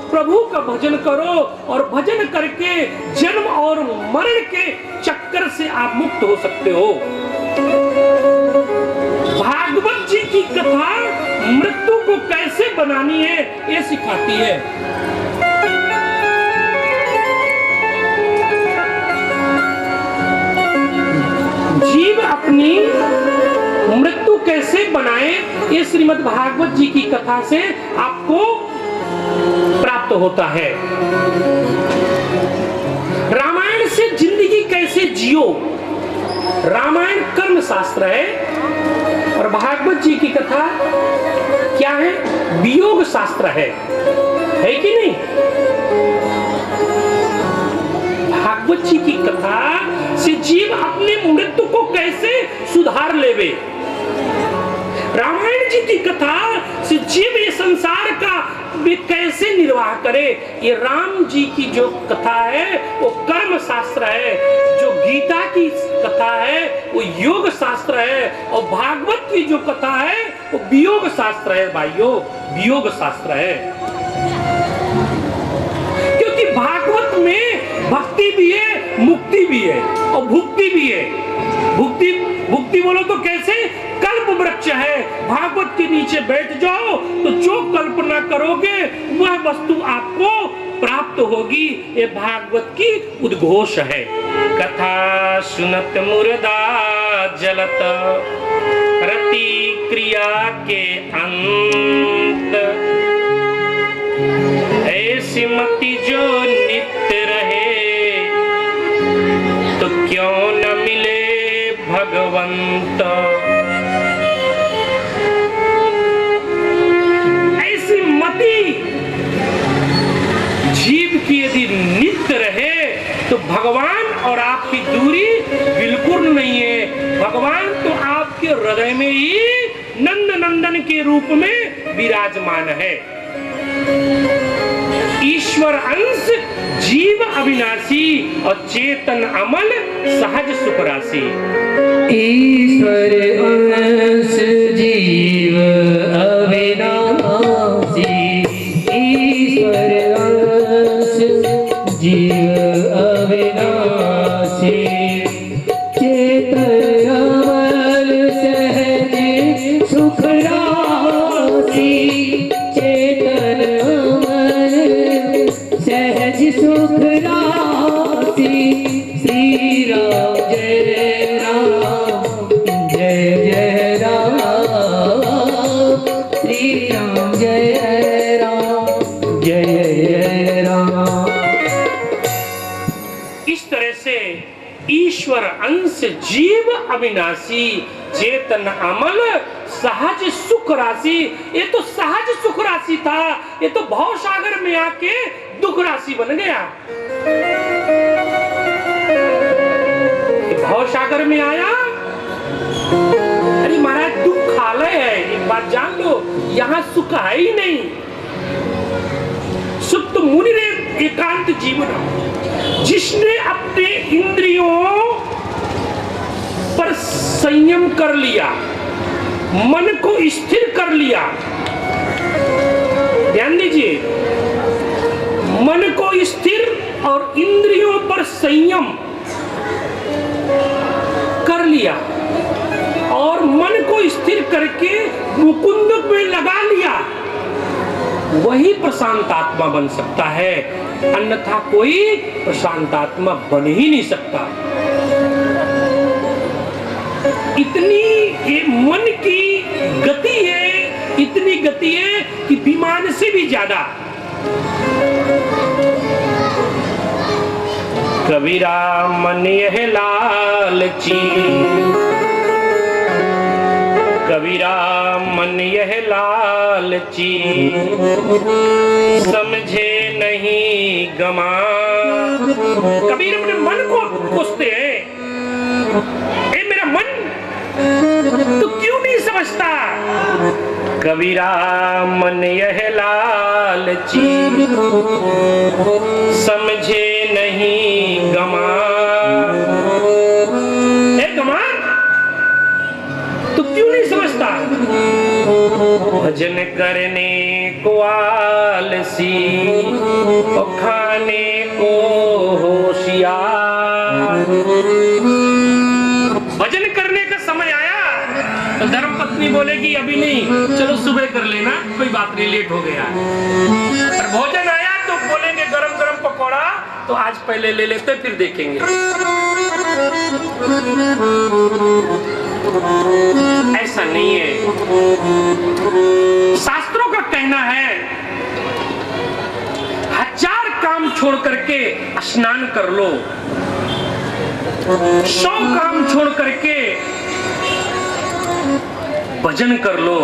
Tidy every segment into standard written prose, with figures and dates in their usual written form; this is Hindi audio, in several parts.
प्रभु का भजन करो और भजन करके जन्म और मरण के चक्कर से आप मुक्त हो सकते हो। भागवत जी की कथा मृत्यु को कैसे बनानी है ये सिखाती है। जीव अपनी मृत्यु कैसे बनाए ये श्रीमद् भागवत जी की कथा से आपको प्राप्त होता है। रामायण से जिंदगी कैसे जियो, रामायण कर्म शास्त्र है और भागवत जी की कथा क्या है, वियोग शास्त्र है कि नहीं। भागवत जी की कथा से जीव अपनी मृत्यु को कैसे सुधार लेवे, रामायण जी की कथा से जीव ये संसार का कैसे निर्वाह करे, ये राम जी की जो कथा है वो कर्म शास्त्र है, जो गीता की कथा है वो योग शास्त्र है और भागवत की जो कथा है वो वियोग शास्त्र है। भाइयों, वियोग शास्त्र है, क्योंकि भागवत में भक्ति भी है, मुक्ति भी है और भुक्ति भी है। भुक्ति बोलो तो कैसे, कल्प वृक्ष है, भागवत के नीचे बैठ जाओ तो जो कल्पना करोगे वह वस्तु आपको प्राप्त होगी। ये भागवत की उद्घोष है। कथा सुनत मुर्दा जलत प्रतिक्रिया के अंत, ऐसी मति जो नित्य रहे तो क्यों न मिले भगवंत। ऐसी मति जीव की यदि नित्य रहे तो भगवान और आपकी दूरी बिल्कुल नहीं है। भगवान तो आपके हृदय में ही नंद नंदन के रूप में विराजमान है। ईश्वर अंश जीव अविनाशी और चेतन अमल सहज सुख राशि। ईश्वर अंश जीव अविनाशी, ईश्वर अंश जीव अविनाशी, चेतन अमल सहज सुख राशि, चेतन अमल सहज सुख राशि। श्री राम जय राम, जय जय राम, श्री राम जय राम, जय जय राम। इस तरह से ईश्वर अंश जीव अविनाशी, चेतन अमल सहज सुख राशि। ये तो सहज सुख राशि था, ये तो भव सागर में आके दुख राशि बन गया। भव सागर में आया, अरे महाराज दुखालय है, एक बात जान लो, यहाँ सुख है ही नहीं। सुप्त मुनि रे एकांत जीवन, जिसने अपने इंद्रियों पर संयम कर लिया, मन को स्थिर कर लिया। ध्यान दीजिए, मन को स्थिर और इंद्रियों पर संयम कर लिया और मन को स्थिर करके मुकुंद में लगा लिया, वही प्रशांत आत्मा बन सकता है, अन्यथा कोई प्रशांत आत्मा बन ही नहीं सकता। इतनी ये मन की गति है, इतनी गति है कि विमान से भी ज्यादा। कबीरा मन यह लालची, कबीरा मन यह लालची, समझे नहीं गमा कबीर अपने मन को कोसते हैं, ए मेरा मन तू क्यों नहीं समझता? कबीरा मन यह लालची समझे नहीं गमान। ए गमान तू क्यों नहीं समझता? भजन करने को आलसी और खाने को होशियार। भजन करने का समय आया तो धर्मपत्नी बोलेगी अभी नहीं, चलो सुबह कर लेना, कोई बात नहीं, लेट हो गया। और भोजन आया तो बोलेंगे गरम गरम पकौड़ा, तो आज पहले ले लेते फिर देखेंगे। ऐसा नहीं है। शास्त्रों का कहना है 1000 काम छोड़ करके स्नान कर लो, 100 काम छोड़ करके भजन कर लो,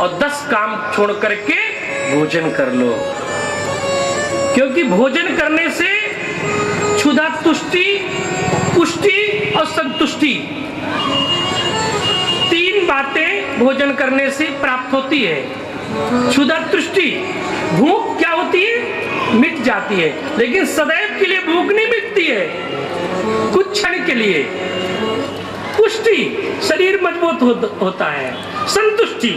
और 10 काम छोड़ करके भोजन कर लो। क्योंकि भोजन करने से क्षुधा तुष्टि, पुष्टि और संतुष्टि, 3 बातें भोजन करने से प्राप्त होती है। क्षुधा तुष्टि, भूख क्या होती है? मिट जाती है, लेकिन सदैव के लिए भूख नहीं मिटती है, कुछ क्षण के लिए। पुष्टि, शरीर मजबूत होता है। संतुष्टि,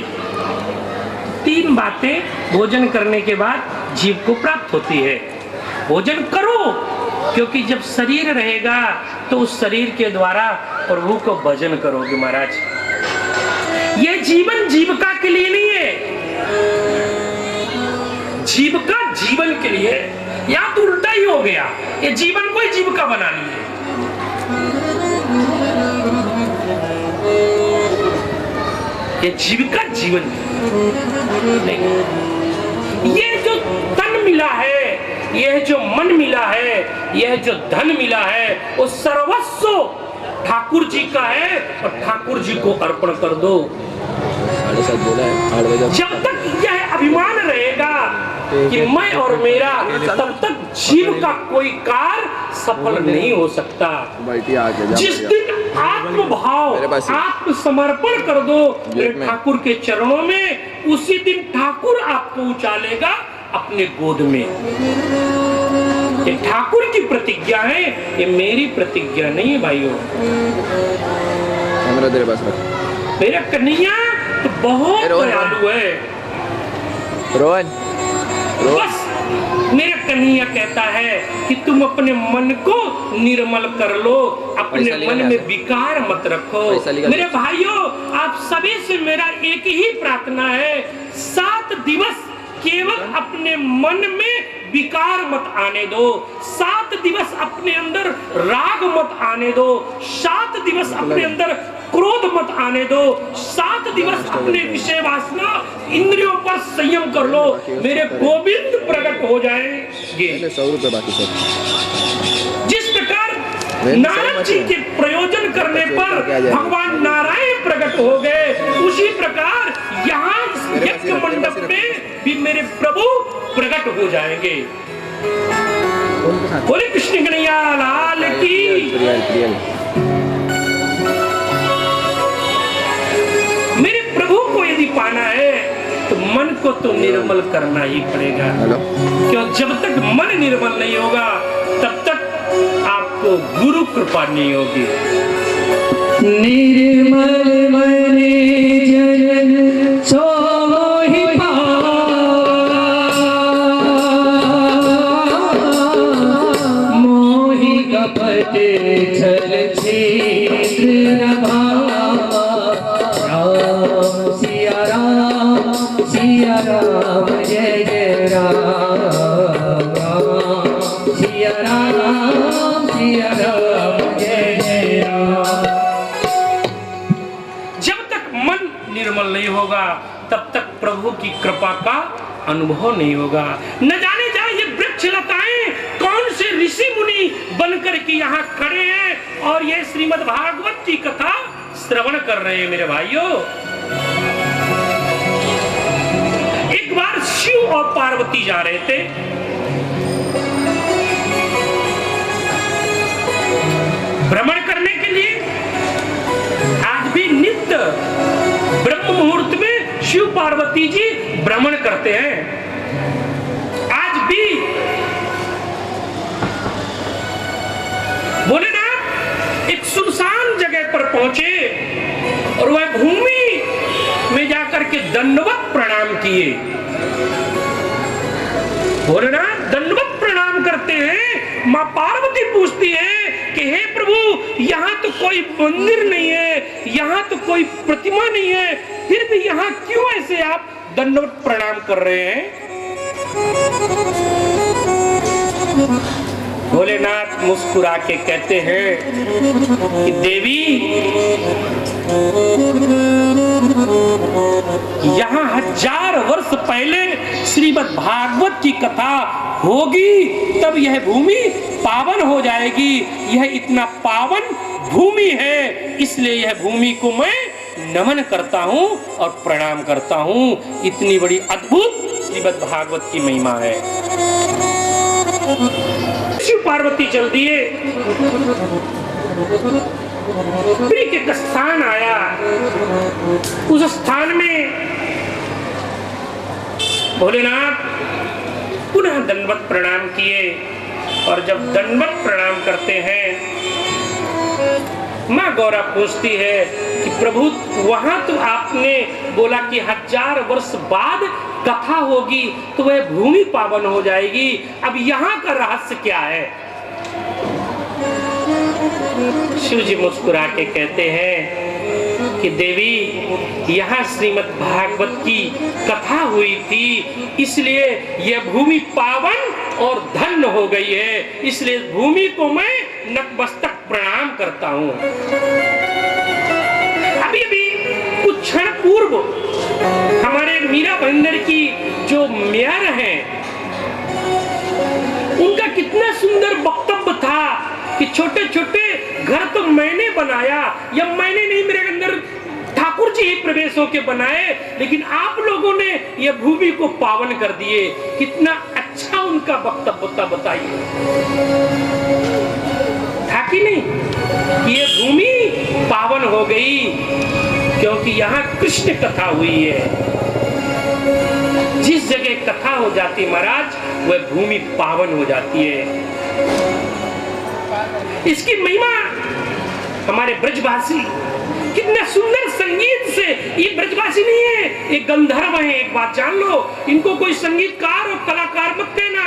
3 बातें भोजन करने के बाद जीव को प्राप्त होती है। भोजन करो, क्योंकि जब शरीर रहेगा तो उस शरीर के द्वारा प्रभु को भजन करोगे महाराज। ये जीवन जीविका के लिए नहीं है, जीविका जीवन के लिए है। या तो उल्टा ही हो गया, ये जीवन को ही जीविका बना ली है। ये जीविका जीवन नहीं। ये जो तन मिला है, यह जो मन मिला है, यह जो धन मिला है, वो सर्वस्व ठाकुर जी का है और ठाकुर जी को अर्पण कर दो। जब तक यह अभिमान रहेगा कि मैं और मेरा, तब तक जीव का कोई कार्य सफल नहीं हो सकता। जिस दिन आत्मभाव, आत्मसमर्पण कर दो ठाकुर के चरणों में, उसी दिन ठाकुर आपको उछालेगा अपने गोद में। ये ठाकुर की प्रतिज्ञा है, ये मेरी प्रतिज्ञा नहीं है भाइयों। तेरे पास मेरा कन्हैया तो बहुत दयालु है। रोहन, बस मेरा कन्हैया कहता है कि तुम अपने मन को निर्मल कर लो, अपने मन में विकार मत रखो। मेरे भाइयों, आप सभी से मेरा एक ही प्रार्थना है, 7 दिवस केवल अपने मन में विकार मत आने दो, 7 दिवस अपने अंदर राग मत आने दो, 7 दिवस अपने अंदर क्रोध मत आने दो, 7 दिवस अपने विषय वासना इंद्रियों पर संयम कर लो। मेरे गोविंद प्रकट हो जाएंगे। 100 रुपए बाकी सब। जिस प्रकार नारद जी के प्रयोजन करने पर भगवान नारायण प्रकट हो गए, उसी प्रकार यहाँ इस यज्ञ मंडप में भी मेरे प्रभु प्रकट हो जाएंगे। बोले कृष्ण कन्हैया लाल की। मेरे प्रभु को यदि पाना है तो मन को तो निर्मल करना ही पड़ेगा। क्यों? जब तक मन निर्मल नहीं होगा तब तक आपको गुरु कृपा नहीं होगी। निर्मल मन जन सोहि मोहि कपट छल छिद्र न भावा। राम सिया राम, सिया राम जय जय राम। सिया राम, सिया राम जय जय राम। जब तक मन निर्मल नहीं होगा तब तक प्रभु की कृपा का अनुभव नहीं होगा। न जाने जाए ये वृक्ष लताएं कौन से ऋषि मुनि बनकर के यहाँ खड़े हैं और ये श्रीमद् भागवत की कथा श्रवण कर रहे हैं। मेरे भाइयों, एक बार शिव और पार्वती जा रहे थे। भ्रमण करने के लिए आज भी नित्य ब्रह्म मुहूर्त में शिव पार्वती जी भ्रमण करते हैं। आज भी भोलेनाथ एक सुनसान जगह पर पहुंचे और वह भूमि में जाकर के दंडवत प्रणाम किए। भोलेनाथ दंडवत प्रणाम करते हैं। मां पार्वती पूछती है कि हे प्रभु, यहाँ तो कोई मंदिर नहीं है, यहाँ तो कोई प्रतिमा नहीं है, फिर भी यहाँ क्यों ऐसे आप दंडवत प्रणाम कर रहे हैं? भोलेनाथ मुस्कुरा के कहते हैं कि देवी, यहाँ 1000 वर्ष पहले श्रीमद् भागवत की कथा होगी, तब यह भूमि पावन हो जाएगी। यह इतना पावन भूमि है, इसलिए यह भूमि को मैं नमन करता हूँ और प्रणाम करता हूँ। इतनी बड़ी अद्भुत श्रीमद् भागवत की महिमा है। शिव पार्वती चल दिए, फिर एक स्थान आया। उस स्थान में भोलेनाथ पुनः दंडवत प्रणाम किए और जब दंडवत प्रणाम करते हैं, माँ गौरा पूछती है कि प्रभु, वहां तो आपने बोला कि 1000 वर्ष बाद कथा होगी तो वह भूमि पावन हो जाएगी, अब यहाँ का रहस्य क्या है? शिव जी मुस्कुरा के कहते हैं कि देवी, यहाँ श्रीमद् भागवत की कथा हुई थी, इसलिए यह भूमि पावन और धन्य हो गई है, इसलिए भूमि को मैं नतमस्तक प्रणाम करता हूँ। अभी अभी कुछ क्षण पूर्व हमारे मीरा भाईंदर की जो मेयर हैं, उनका कितना सुंदर वक्तव्य था कि छोटे छोटे घर तो मैंने बनाया, या मैंने नहीं, मेरे अंदर ठाकुर जी ही प्रवेश होके बनाए, लेकिन आप लोगों ने यह भूमि को पावन कर दिए। कितना अच्छा उनका वक्तव्य था, बताइए, था कि नहीं? ये भूमि पावन हो गई क्योंकि यहाँ कृष्ण कथा हुई है। जिस जगह कथा हो जाती महाराज, वह भूमि पावन हो जाती है। इसकी महिमा हमारे ब्रजवासी कितने सुंदर संगीत से, ये ब्रजवासी नहीं है, ये गंधर्व है। एक बात जान लो, इनको कोई संगीतकार और कलाकार मत कहना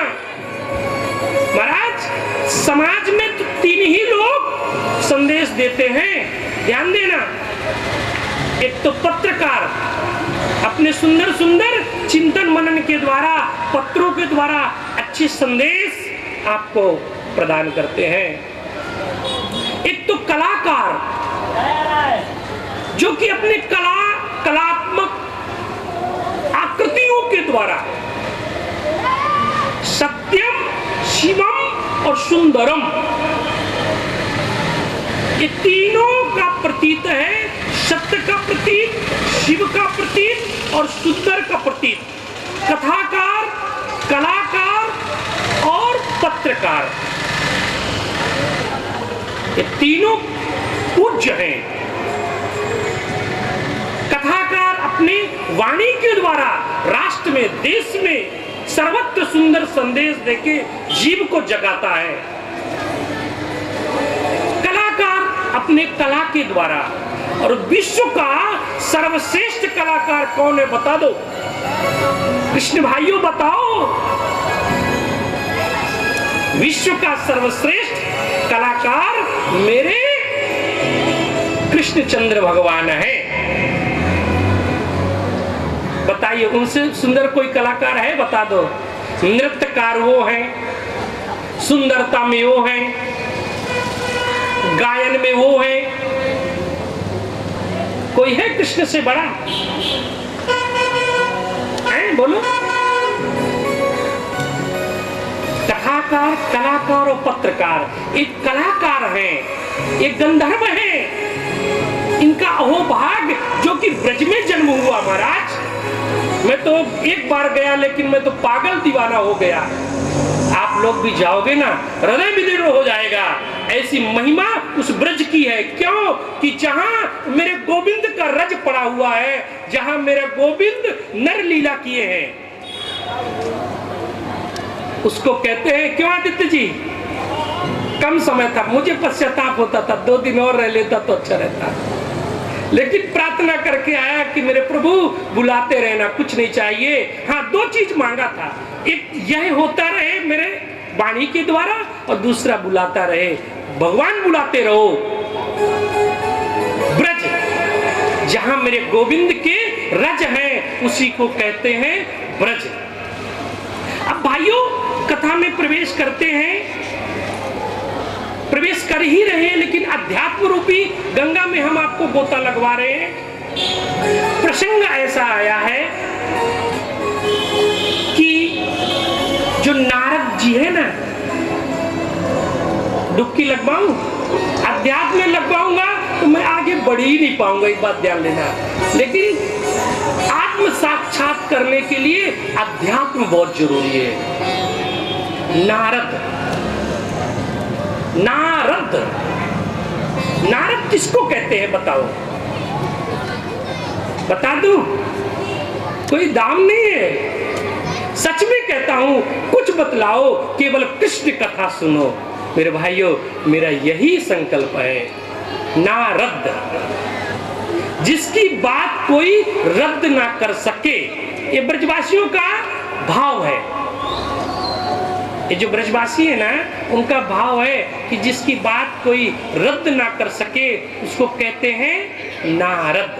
महाराज। समाज में तो 3 ही लोग संदेश देते हैं, ध्यान देना। एक तो पत्रकार, अपने सुंदर सुंदर चिंतन मनन के द्वारा, पत्रों के द्वारा अच्छे संदेश आपको प्रदान करते हैं। एक तो कलाकार, जो कि अपने कलात्मक आकृतियों के द्वारा सत्यम, शिवम और सुंदरम, ये तीनों का प्रतीक है। सत्य का प्रतीक, शिव का प्रतीक और सुंदर का प्रतीक। कथाकार, कलाकार और पत्रकार, ये तीनों पूज्य हैं। कथाकार अपनी वाणी के द्वारा राष्ट्र में, देश में सर्वत्र सुंदर संदेश देके जीव को जगाता है। कलाकार अपने कला के द्वारा, और विश्व का सर्वश्रेष्ठ कलाकार कौन है बता दो कृष्ण भाइयों, बताओ। विश्व का सर्वश्रेष्ठ कलाकार मेरे कृष्णचंद्र भगवान है। बताइए, उनसे सुंदर कोई कलाकार है? बता दो। नृत्यकार वो हैं, सुंदरता में वो हैं, गायन में वो हैं। कोई है कृष्ण से बड़ा? है? बोलो। कथाकार, कलाकार और पत्रकार। एक कलाकार है, एक गंधर्व है, इनका अहोभाग्य जो कि ब्रज में जन्म हुआ महाराज। मैं तो एक बार गया, लेकिन मैं तो पागल दीवाना हो गया। आप लोग भी जाओगे ना, हृदय विदीर्ण हो जाएगा। ऐसी महिमा उस ब्रज की है। क्यों? कि जहां मेरे गोविंद का रज पड़ा हुआ है, जहां मेरे गोविंद नर लीला किए हैं, उसको कहते हैं। क्यों आदित्य जी? कम समय था, मुझे पश्चाताप होता था, 2 दिन और रह लेता तो अच्छा रहता, लेकिन प्रार्थना करके आया कि मेरे प्रभु बुलाते रहना, कुछ नहीं चाहिए। हाँ, 2 चीज मांगा था, एक यह होता रहे मेरे वाणी के द्वारा, और दूसरा बुलाता रहे, भगवान बुलाते रहो। ब्रज, जहां मेरे गोविंद के रज हैं, उसी को कहते हैं ब्रज। अब भाइयों, कथा में प्रवेश करते हैं, प्रवेश कर ही रहे हैं, लेकिन अध्यात्म रूपी गंगा में हम आपको गोता लगवा रहे हैं। प्रसंग ऐसा आया है कि जो नारद जी है ना, डुबकी लगवाऊं, अध्यात्म में लगवाऊंगा तो मैं आगे बढ़ ही नहीं पाऊंगा, एक बात ध्यान लेना। लेकिन आत्म साक्षात करने के लिए अध्यात्म बहुत जरूरी है। नारद, नारद, नारद किसको कहते हैं बताओ? बता दूं? कोई दाम नहीं है, सच में कहता हूं, कुछ बतलाओ, केवल कृष्ण कथा सुनो। मेरे भाइयों, मेरा यही संकल्प है। नारद, जिसकी बात कोई रद्द ना कर सके, ये ब्रजवासियों का भाव है। ये जो ब्रजवासी है ना, उनका भाव है कि जिसकी बात कोई रद्द ना कर सके, उसको कहते हैं नारद।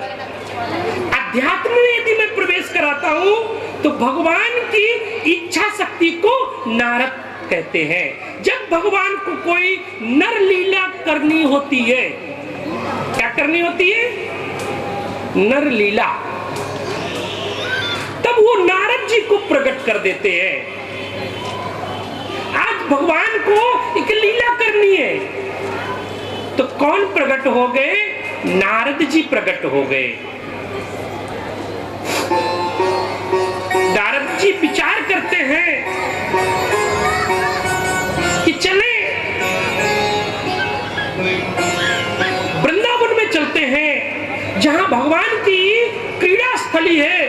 अध्यात्म में यदि मैं प्रवेश कराता हूं तो भगवान की इच्छा शक्ति को नारद कहते हैं। जब भगवान को कोई नर लीला करनी होती है, क्या करनी होती है? नर लीला, तब वो नारद जी को प्रकट कर देते हैं। आज भगवान को एक लीला करनी है, तो कौन प्रकट हो गए? नारद जी प्रकट हो गए। नारद जी विचार करते हैं कि चले वृंदावन में चलते हैं, जहां भगवान की क्रीड़ा स्थली है,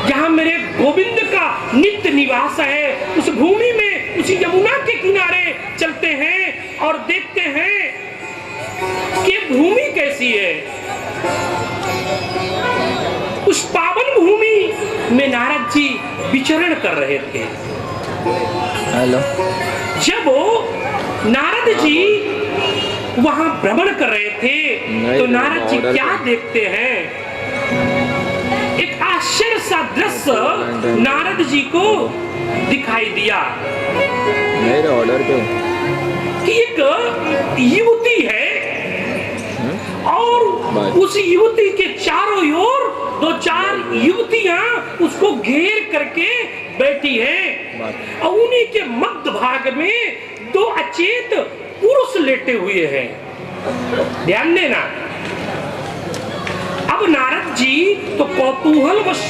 जहां मेरे गोविंद का नित्य निवास है। उस भूमि में, उसी यमुना के किनारे चलते हैं और देखते हैं कि भूमि कैसी है। उस पावन भूमि में नारद जी विचरण कर रहे थे। हेलो। जब नारद जी वहां भ्रमण कर रहे थे, तो नारद जी क्या देखते हैं? एक आश्चर्य सा दृश्य नारद जी को दिखाई दिया। मेरे ऑर्डर पे कि एक युवती है और उस युवती के चारों ओर 2-4 युवतियां उसको घेर करके बैठी हैं, और उन्हीं के मध्य भाग में 2 अचेत पुरुष लेटे हुए हैं। ध्यान देना। अब नारद जी तो कौतूहलवश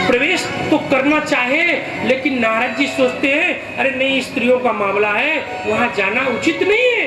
प्रवेश तो करना चाहे, लेकिन नारद जी सोचते हैं, अरे नहीं, स्त्रियों का मामला है, वहां जाना उचित नहीं है।